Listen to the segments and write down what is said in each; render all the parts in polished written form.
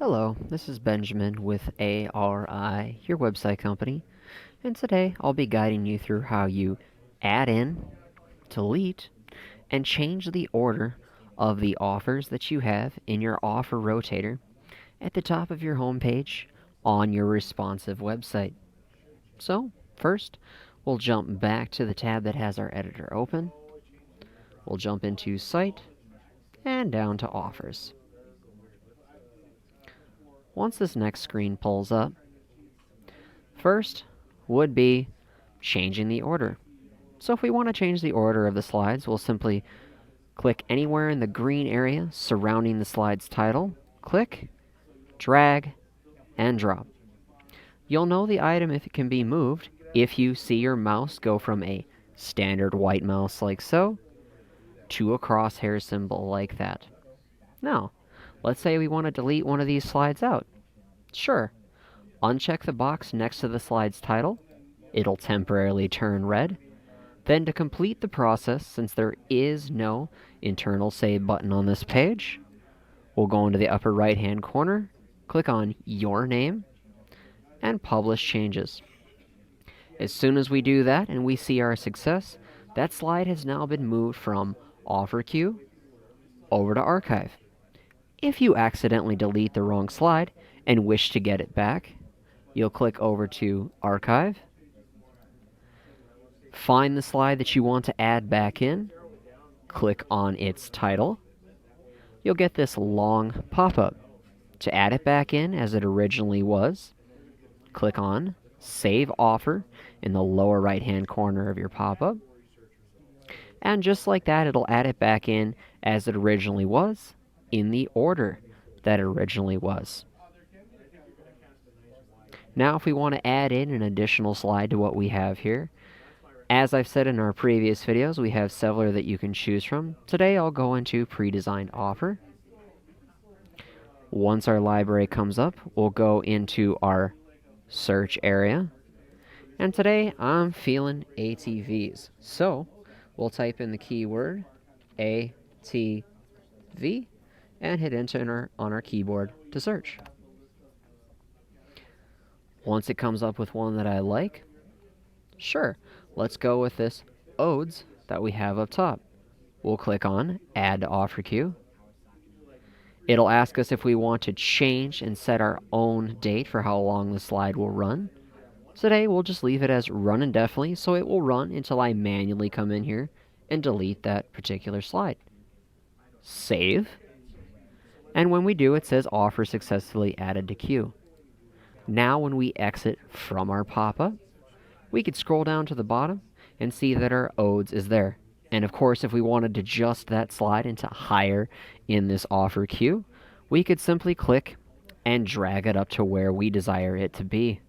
Hello, this is Benjamin with ARI, your website company, and today I'll be guiding you through how you add in, delete, and change the order of the offers that you have in your offer rotator at the top of your homepage on your responsive website. So, first, we'll jump back to the tab that has our editor open. We'll jump into Site and down to Offers. Once this next screen pulls up, first would be changing the order. So if we want to change the order of the slides, we'll simply click anywhere in the green area surrounding the slide's title, click, drag, and drop. You'll know the item if it can be moved if you see your mouse go from a standard white mouse like so to a crosshair symbol like that. Now, let's say we want to delete one of these slides out. Sure, uncheck the box next to the slide's title. It'll temporarily turn red. Then to complete the process, since there is no internal save button on this page, we'll go into the upper right hand corner, click on your name, and publish changes. As soon as we do that and we see our success, that slide has now been moved from offer queue over to archive. If you accidentally delete the wrong slide and wish to get it back, you'll click over to archive, find the slide that you want to add back in, click on its title. You'll get this long pop-up. To add it back in as it originally was, click on Save Offer in the lower right-hand corner of your pop-up. And just like that, it'll add it back in as it originally was, in the order that it originally was. Now, if we want to add in an additional slide to what we have here, as I've said in our previous videos, we have several that you can choose from. Today I'll go into pre-designed offer. Once our library comes up, we'll go into our search area. And today I'm feeling ATVs. So we'll type in the keyword ATV and hit enter on our keyboard to search. Once it comes up with one that I like, sure, let's go with this odes that we have up top. We'll click on Add to Offer Queue. It'll ask us if we want to change and set our own date for how long the slide will run. Today, we'll just leave it as run indefinitely, so it will run until I manually come in here and delete that particular slide. Save. And when we do, it says Offer successfully added to queue. Now, when we exit from our pop-up, we could scroll down to the bottom and see that our odes is there. And of course, if we wanted to adjust that slide into higher in this offer queue, we could simply click and drag it up to where we desire it to be.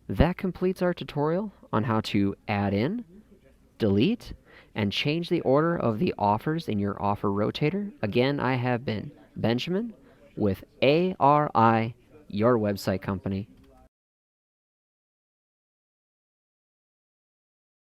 That completes our tutorial on how to add in, delete, and change the order of the offers in your offer rotator. Again, I have been Benjamin with ARI, your website company.